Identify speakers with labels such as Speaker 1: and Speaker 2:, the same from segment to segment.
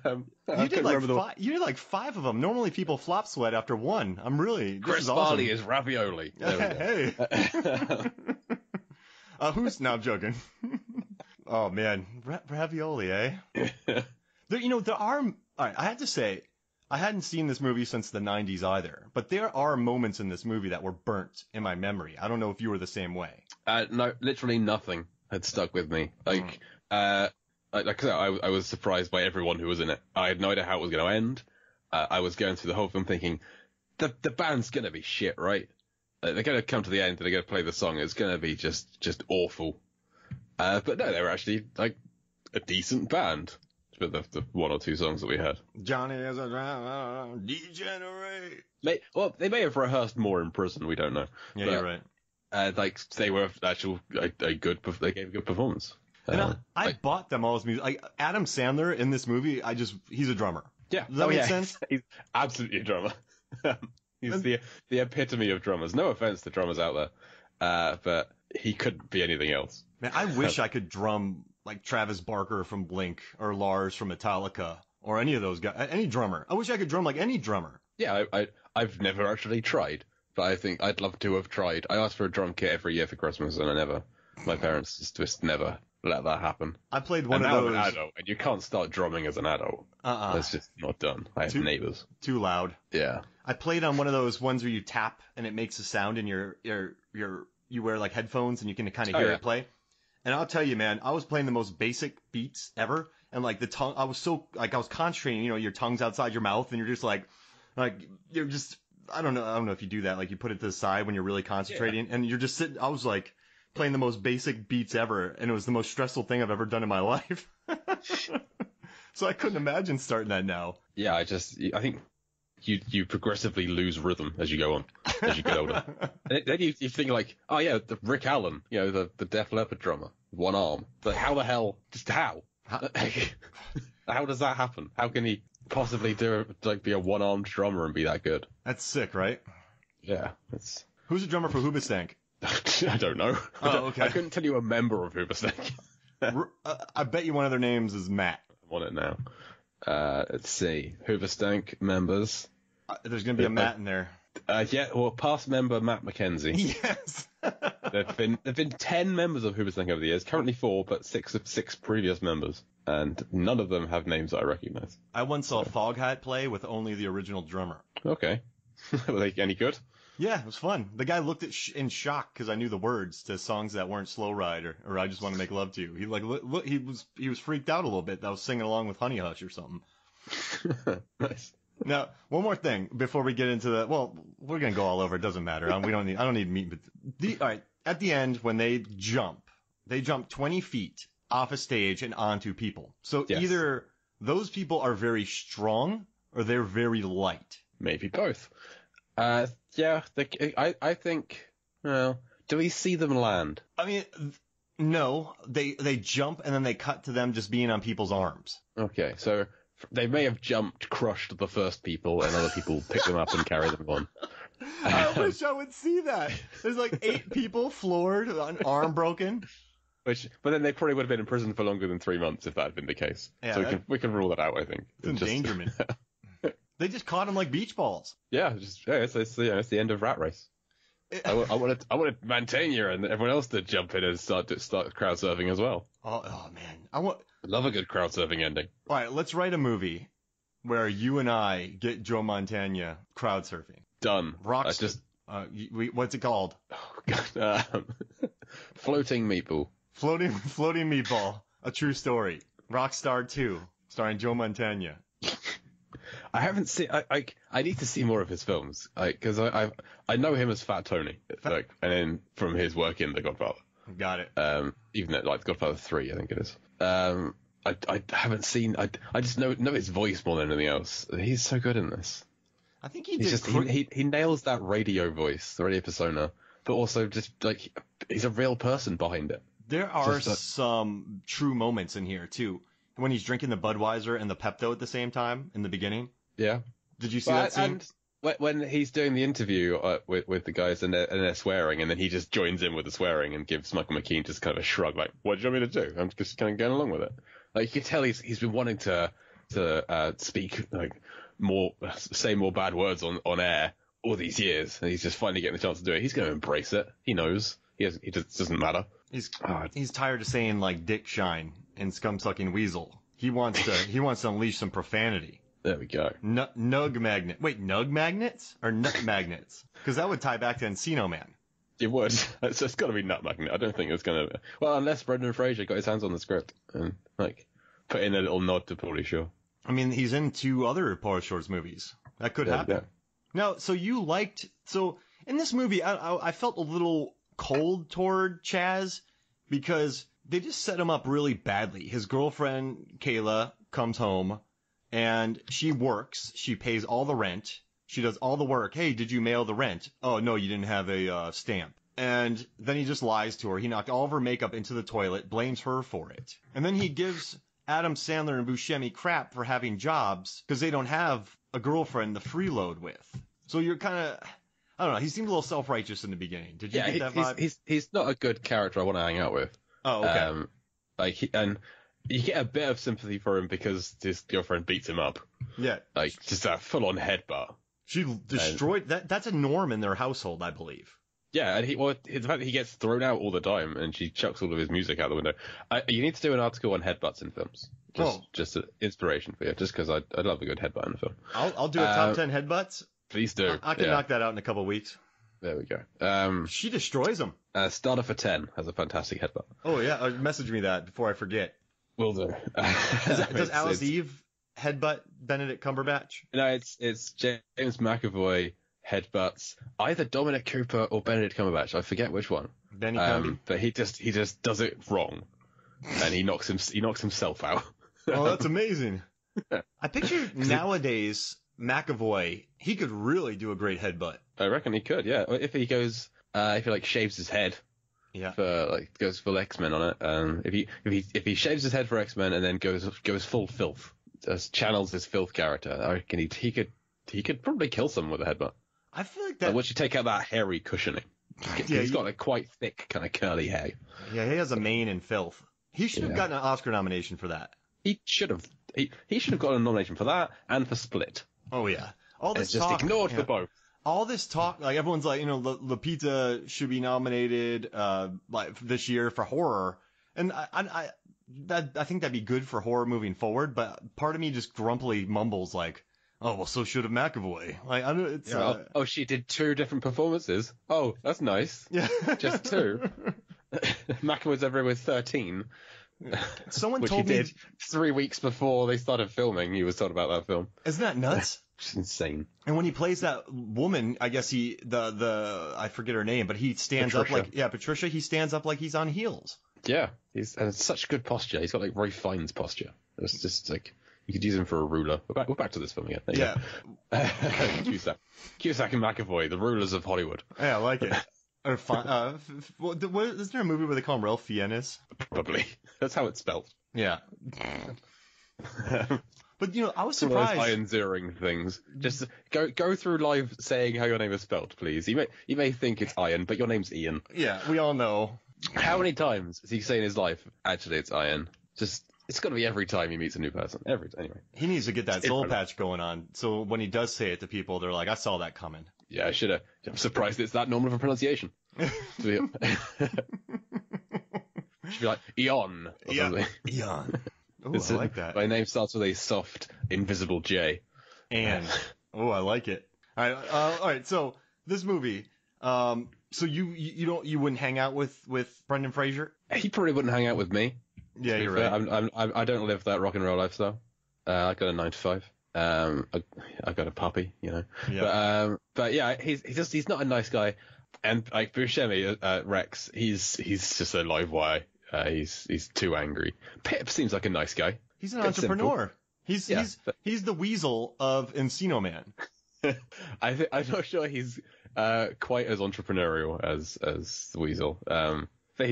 Speaker 1: You did like five of them. Normally people flop sweat after one.
Speaker 2: Chris Farley is ravioli.
Speaker 1: Hey. Who's now? I'm joking. Oh man, ravioli, eh? There are. All right, I have to say, I hadn't seen this movie since the 90s either, but there are moments in this movie that were burnt in my memory. I don't know if you were the same way.
Speaker 2: No, literally nothing had stuck with me. Like I was surprised by everyone who was in it. I had no idea how it was going to end. I was going through the whole film thinking, the band's going to be shit, right? They're going to come to the end and they're going to play the song. It's going to be just awful. But no, they were actually like a decent band. But the one or two songs that we had.
Speaker 1: Johnny is a degenerate.
Speaker 2: They may have rehearsed more in prison. We don't know.
Speaker 1: Yeah, you're right.
Speaker 2: They were actually they gave a good performance.
Speaker 1: And I bought them all this music. Like Adam Sandler in this movie, he's a drummer.
Speaker 2: Yeah.
Speaker 1: Does that make sense?
Speaker 2: He's absolutely a drummer. He's the epitome of drummers. No offense to drummers out there. But he couldn't be anything else.
Speaker 1: Man, I wish I could drum like Travis Barker from Blink or Lars from Metallica or any of those guys, any drummer. I wish I could drum like any drummer.
Speaker 2: Yeah, I've never actually tried, but I think I'd love to have tried. I asked for a drum kit every year for Christmas, and my parents just never let that happen.
Speaker 1: I played one of those.
Speaker 2: I'm an adult, and you can't start drumming as an adult. That's just not done. I have neighbors.
Speaker 1: Too loud.
Speaker 2: Yeah.
Speaker 1: I played on one of those ones where you tap and it makes a sound, and you wear like headphones and you can kind of hear it play. And I'll tell you, man, I was playing the most basic beats ever. And like the tongue, I was concentrating, your tongue's outside your mouth and you're just you're just, I don't know if you do that. Like you put it to the side when you're really concentrating and you're just sitting, I was like playing the most basic beats ever. And it was the most stressful thing I've ever done in my life. So I couldn't imagine starting that now.
Speaker 2: Yeah. I think you progressively lose rhythm as you go on, as you get older. Then you think like, oh yeah, the Rick Allen, the Def Leppard drummer, one arm. But how the hell, just how? How does that happen? How can he possibly be a one-armed drummer and be that good?
Speaker 1: That's sick, right?
Speaker 2: Yeah.
Speaker 1: Who's the drummer for Hoobastank?
Speaker 2: I don't know.
Speaker 1: Oh, okay.
Speaker 2: I couldn't tell you a member of Hoobastank.
Speaker 1: I bet you one of their names is Matt.
Speaker 2: I'm on it now. Let's see. Hoobastank members.
Speaker 1: There's going to be a Matt in there.
Speaker 2: Past member Matt McKenzie.
Speaker 1: Yes.
Speaker 2: There've been 10 members of Hoobastank over the years. Currently 4, but 6 previous members, and none of them have names that I recognize.
Speaker 1: I once saw Foghat play with only the original drummer.
Speaker 2: Okay. Were they any good?
Speaker 1: Yeah, it was fun. The guy looked in shock because I knew the words to songs that weren't Slow Ride or I Just Want to Make Love to You. He was freaked out a little bit. I was singing along with Honey Hush or something.
Speaker 2: Nice.
Speaker 1: Now, one more thing before we get into we're going to go all over. It doesn't matter. I don't need meat. But all right, at the end, when they jump 20 feet off a stage and onto people. So Either those people are very strong or they're very light.
Speaker 2: Maybe both. I think, do we see them land?
Speaker 1: I mean, no, they jump and then they cut to them just being on people's arms.
Speaker 2: Okay, so they may have jumped, crushed the first people, and other people pick them up and carry them on.
Speaker 1: I wish I would see that. There's like 8 people floored, an arm broken.
Speaker 2: But then they probably would have been in prison for longer than 3 months if that had been the case. Yeah, so we can rule that out, I think.
Speaker 1: It's endangerment. They just caught him like beach balls.
Speaker 2: Yeah, it's the end of Rat Race. I wanted Mantegna and everyone else to jump in and start crowd surfing as well.
Speaker 1: Oh man,
Speaker 2: love a good crowd surfing ending.
Speaker 1: All right, let's write a movie where you and I get Joe Mantegna crowd surfing.
Speaker 2: Done.
Speaker 1: What's it called?
Speaker 2: Oh God. Floating Meatball.
Speaker 1: Floating Meatball. A True Story. Rockstar 2, starring Joe Mantegna.
Speaker 2: I haven't seen. I need to see more of his films, because I know him as Fat Tony, and then from his work in The Godfather.
Speaker 1: Got it.
Speaker 2: Even at The Godfather 3, I think it is. I haven't seen. I just know his voice more than anything else. He's so good in this.
Speaker 1: I think he
Speaker 2: nails that radio voice, the radio persona, but also just he's a real person behind it.
Speaker 1: There are some true moments in here too. When he's drinking the Budweiser and the Pepto at the same time in the beginning.
Speaker 2: Yeah.
Speaker 1: Did you see that scene?
Speaker 2: And when he's doing the interview with the guys and they're swearing, and then he just joins in with the swearing and gives Michael McKean just kind of a shrug, like, "What do you want me to do? I'm just kind of going along with it." Like, you can tell he's been wanting to to speak say more bad words on air all these years, and he's just finally getting the chance to do it. He's going to embrace it. He knows. He just doesn't matter.
Speaker 1: He's tired of saying like dick shine and scum sucking weasel. He wants to unleash some profanity.
Speaker 2: There we go.
Speaker 1: Nug magnet. Wait, nug magnets or nut magnets? Because that would tie back to Encino Man.
Speaker 2: It would. It's got to be nut magnet. I don't think it's going to. Well, unless Brendan Fraser got his hands on the script and like put in a little nod to Pauly Shore.
Speaker 1: I mean, he's in 2 other Pauly Shore's movies. That could happen. Yeah. Now, so in this movie, I felt a little cold toward Chaz because they just set him up really badly. His girlfriend, Kayla, comes home and she works. She pays all the rent. She does all the work. Hey, did you mail the rent? Oh, no, you didn't have a stamp. And then he just lies to her. He knocked all of her makeup into the toilet, blames her for it. And then he gives Adam Sandler and Buscemi crap for having jobs because they don't have a girlfriend to freeload with. So you're kind of, I don't know, he seemed a little self-righteous in the beginning. Did you get that vibe?
Speaker 2: He's not a good character I want to hang out with.
Speaker 1: Oh, okay.
Speaker 2: And you get a bit of sympathy for him because his girlfriend beats him up.
Speaker 1: Yeah.
Speaker 2: Like, just a full-on headbutt.
Speaker 1: She destroyed, that's a norm in their household, I believe.
Speaker 2: Yeah, and the fact that he gets thrown out all the time and she chucks all of his music out the window. You need to do an article on headbutts in films. Just an inspiration for you, just because I love a good headbutt in a film.
Speaker 1: I'll do a top 10 headbutts.
Speaker 2: Please do.
Speaker 1: I can knock that out in a couple of weeks.
Speaker 2: There we go.
Speaker 1: She destroys him.
Speaker 2: Starter for 10 has a fantastic headbutt.
Speaker 1: Oh, yeah. Message me that before I forget.
Speaker 2: Will do.
Speaker 1: Does Alice Eve headbutt Benedict Cumberbatch?
Speaker 2: No, it's James McAvoy headbutts either Dominic Cooper or Benedict Cumberbatch. I forget which one.
Speaker 1: Benny Cumby.
Speaker 2: But he just does it wrong, and he knocks himself out.
Speaker 1: Oh, that's amazing. I picture nowadays McAvoy, he could really do a great headbutt.
Speaker 2: I reckon he could, yeah. If he goes, if he like shaves his head,
Speaker 1: yeah,
Speaker 2: for like goes full X-Men on it. If he shaves his head for X-Men and then goes full filth, just channels his filth character, I reckon he could probably kill someone with a headbutt.
Speaker 1: I feel like that.
Speaker 2: Once you take out that hairy cushioning, he's got like quite thick, kind of curly hair.
Speaker 1: Yeah, he has a mane in filth. He should have gotten an Oscar nomination for that.
Speaker 2: He should have. He should have gotten a nomination for that and for Split.
Speaker 1: Oh yeah, all this
Speaker 2: talk just ignored for both.
Speaker 1: All this talk, like everyone's like, Lupita should be nominated like this year for horror, and I think that'd be good for horror moving forward. But part of me just grumpily mumbles like, oh well, so should have McAvoy. Like I don't. It's,
Speaker 2: she did 2 different performances. Oh, that's nice.
Speaker 1: Yeah,
Speaker 2: just 2. McAvoy's everywhere with 13.
Speaker 1: Someone
Speaker 2: which
Speaker 1: told me
Speaker 2: he did 3 weeks before they started filming. He was told about that film.
Speaker 1: Isn't that nuts?
Speaker 2: It's insane.
Speaker 1: And when he plays that woman, I guess I forget her name, but he stands
Speaker 2: Patricia.
Speaker 1: up like Patricia. He stands up like he's on heels.
Speaker 2: Yeah, and it's such good posture. He's got like Ray Fiennes posture. It's just like you could use him for a ruler. We're back to this film again.
Speaker 1: Yeah.
Speaker 2: Cusack and McAvoy, the rulers of Hollywood.
Speaker 1: Yeah, I like it. Or isn't there a movie where they call him Ralph Fiennes?
Speaker 2: Probably. That's how it's spelled.
Speaker 1: Yeah. But I was surprised.
Speaker 2: Those iron-zeroing things. Just go through live saying how your name is spelled, please. You may think it's Iron, but your name's Ian.
Speaker 1: Yeah, we all know.
Speaker 2: How many times has he say in his life, actually it's Iron? It's got to be every time he meets a new person. Anyway.
Speaker 1: He needs to get that soul patch going on, so when he does say it to people, they're like, I saw that coming.
Speaker 2: Yeah, I should have. I'm surprised it's that normal of a pronunciation. Should be like Eon or something.
Speaker 1: Eon. Oh, I like that.
Speaker 2: My name starts with a soft, invisible J.
Speaker 1: And I like it. All right. So this movie. So you wouldn't hang out with Brendan Fraser?
Speaker 2: He probably wouldn't hang out with me.
Speaker 1: Yeah, you're right.
Speaker 2: I don't live that rock and roll lifestyle. I got a 9 to 5. I got a puppy,
Speaker 1: Yeah.
Speaker 2: But yeah, he's not a nice guy. And like Buscemi, Rex, he's just a live wire. He's too angry. Pip seems like a nice guy.
Speaker 1: He's an entrepreneur. He's the weasel of Encino Man.
Speaker 2: I'm not sure he's quite as entrepreneurial as the weasel. But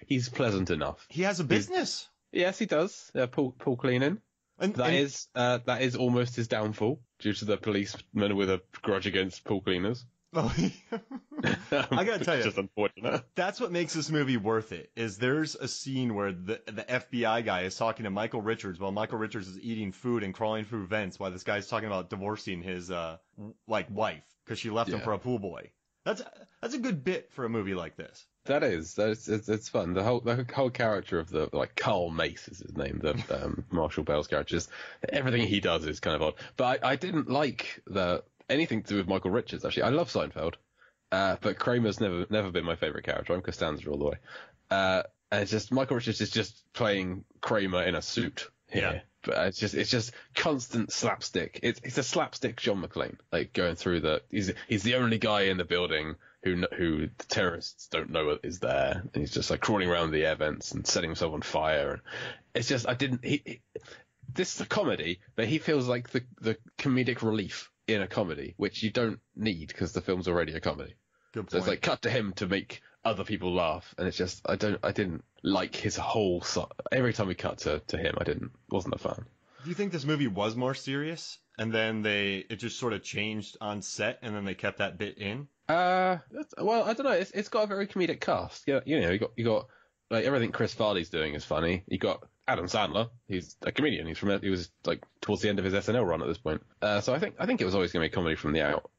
Speaker 2: he's pleasant enough.
Speaker 1: He has a business.
Speaker 2: Yes, he does. Pool cleaning. That is almost his downfall due to the policeman with a grudge against pool cleaners.
Speaker 1: Oh, I gotta tell you,
Speaker 2: it's just unfortunate.
Speaker 1: That's what makes this movie worth it. Is there's a scene where the FBI guy is talking to Michael Richards while Michael Richards is eating food and crawling through vents while this guy's talking about divorcing his wife because she left him for a pool boy. That's a good bit for a movie like this.
Speaker 2: It's fun. The whole character of the Carl Mace is his name, the Marshall Bell's character. Everything he does is kind of odd. But I didn't like anything to do with Michael Richards. Actually, I love Seinfeld, but Kramer's never been my favorite character. I'm Costanza all the way. And it's just Michael Richards is just playing Kramer in a suit here. Yeah. But it's just constant slapstick. It's a slapstick John McClane, like going through he's the only guy in the building who the terrorists don't know is there, and he's just like crawling around the air vents and setting himself on fire. And it's just this is a comedy, but he feels like the comedic relief in a comedy, which you don't need because the film's already a comedy.
Speaker 1: Good point.
Speaker 2: So it's like cut to him to make other people laugh, and it's just I didn't like his whole every time we cut to him, wasn't a fan.
Speaker 1: Do you think this movie was more serious, and then it just sort of changed on set, and then they kept that bit in?
Speaker 2: Well, I don't know. It's got a very comedic cast. Yeah, you got like everything Chris Farley's doing is funny. You got Adam Sandler. He's a comedian. He was like towards the end of his SNL run at this point. So I think it was always going to be a comedy from the out.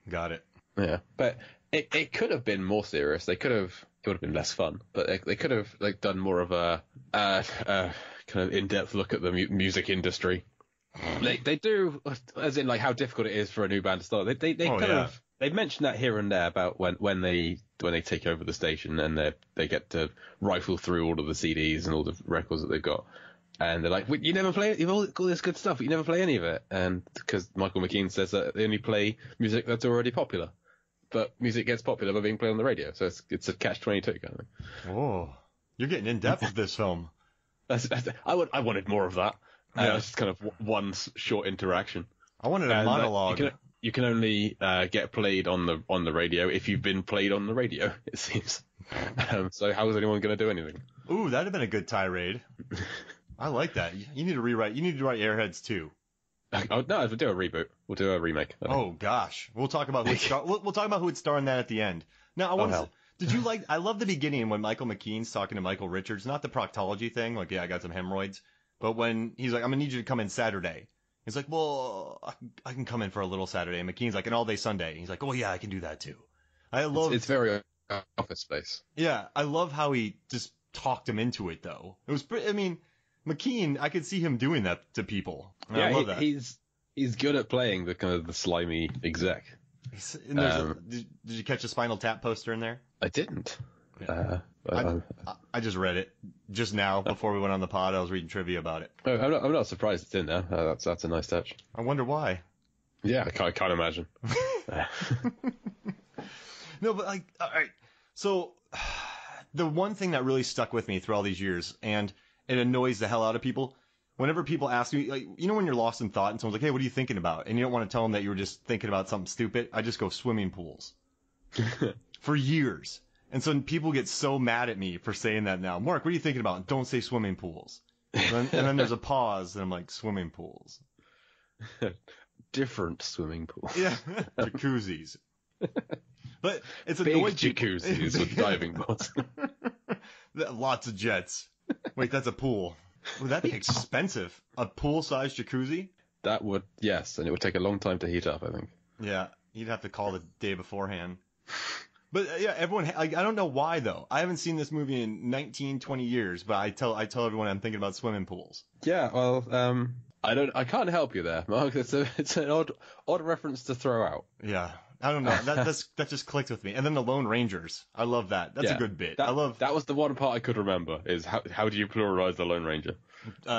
Speaker 1: Got it.
Speaker 2: Yeah, but it could have been more serious. It would have been less fun, but they could have like done more of a kind of in-depth look at the music industry. They do, as in like how difficult it is for a new band to start. They mention that here and there about when they take over the station and they get to rifle through all of the CDs and all the records that they've got, and they're like, you never play it. You've all got this good stuff, but you never play any of it. And because Michael McKean says that they only play music that's already popular, but music gets popular by being played on the radio, so it's a catch-22 kind of thing.
Speaker 1: Oh, you're getting in depth with this film.
Speaker 2: I wanted more of that. It's just kind of one short interaction.
Speaker 1: I wanted a monologue.
Speaker 2: You can only get played on the radio if you've been played on the radio, it seems. So how is anyone going to do anything?
Speaker 1: Ooh, that'd have been a good tirade. I like that. You need to rewrite. You need to write Airheads too.
Speaker 2: Oh no, we'll do a reboot. We'll do a remake.
Speaker 1: Oh gosh, we'll talk about we'll talk about who would star in that at the end. Now, did you like? I love the beginning when Michael McKean's talking to Michael Richards, not the proctology thing, like I got some hemorrhoids, but when he's like, I'm gonna need you to come in Saturday. He's like, well, I can come in for a little Saturday. And McKean's like, an all day Sunday. He's like, oh yeah, I can do that too.
Speaker 2: It's very office space.
Speaker 1: Yeah, I love how he just talked him into it though. It was McKean, I could see him doing that to people. I love that.
Speaker 2: He's good at playing the kind of the slimy exec.
Speaker 1: Did you catch a Spinal Tap poster in there?
Speaker 2: I didn't.
Speaker 1: Yeah. I just read it just now before we went on the pod. I was reading trivia about it.
Speaker 2: I'm not surprised it's in there. That's a nice touch.
Speaker 1: I wonder why.
Speaker 2: Yeah, I can't imagine.
Speaker 1: No, but like, all right. So the one thing that really stuck with me through all these years, and it annoys the hell out of people, whenever people ask me, like, when you're lost in thought and someone's like, hey, what are you thinking about? And you don't want to tell them that you were just thinking about something stupid. I just go swimming pools. For years. And so people get so mad at me for saying that now. Mark, what are you thinking about? Don't say swimming pools. And then there's a pause, and I'm like, swimming pools.
Speaker 2: Different swimming pools.
Speaker 1: Yeah, jacuzzis. But it's
Speaker 2: big
Speaker 1: annoying
Speaker 2: jacuzzis with diving boards.
Speaker 1: Lots of jets. Wait, that's a pool. Would that be expensive? A pool-sized jacuzzi?
Speaker 2: That would, yes, and it would take a long time to heat up, I think.
Speaker 1: Yeah, you'd have to call the day beforehand. But yeah, everyone, like, I don't know why though. I haven't seen this movie in 19, 20 years, but I tell everyone I'm thinking about swimming pools.
Speaker 2: Yeah, well, I can't help you there, Mark. It's an odd reference to throw out.
Speaker 1: Yeah. I don't know. That just clicked with me. And then the Lone Rangers. I love that. That's a good bit.
Speaker 2: That was the one part I could remember is how do you pluralize the Lone Ranger?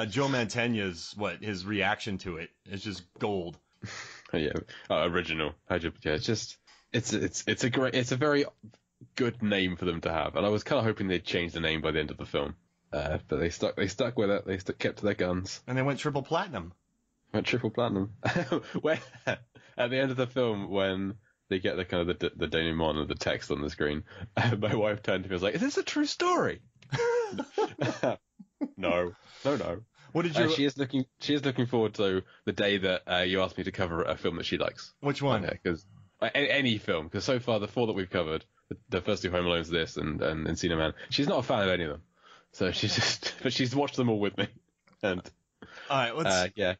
Speaker 1: Joe Mantegna's his reaction to it is just gold.
Speaker 2: Yeah. Original. It's a very good name for them to have. And I was kind of hoping they'd change the name by the end of the film. But they stuck with it. They kept to their guns.
Speaker 1: And they went triple platinum.
Speaker 2: Where at the end of the film, when they get the kind of the denouement of the text on the screen, my wife turned to me and was like, "Is this a true story?" No.
Speaker 1: What did you?
Speaker 2: She is looking forward to the day that you asked me to cover a film that she likes.
Speaker 1: Which one?
Speaker 2: Because Any film, because so far the 4 that we've covered, the first 2 Home Alones, this and Encino Man, she's not a fan of any of them. So but she's watched them all with me. And
Speaker 1: all right, let's
Speaker 2: yeah.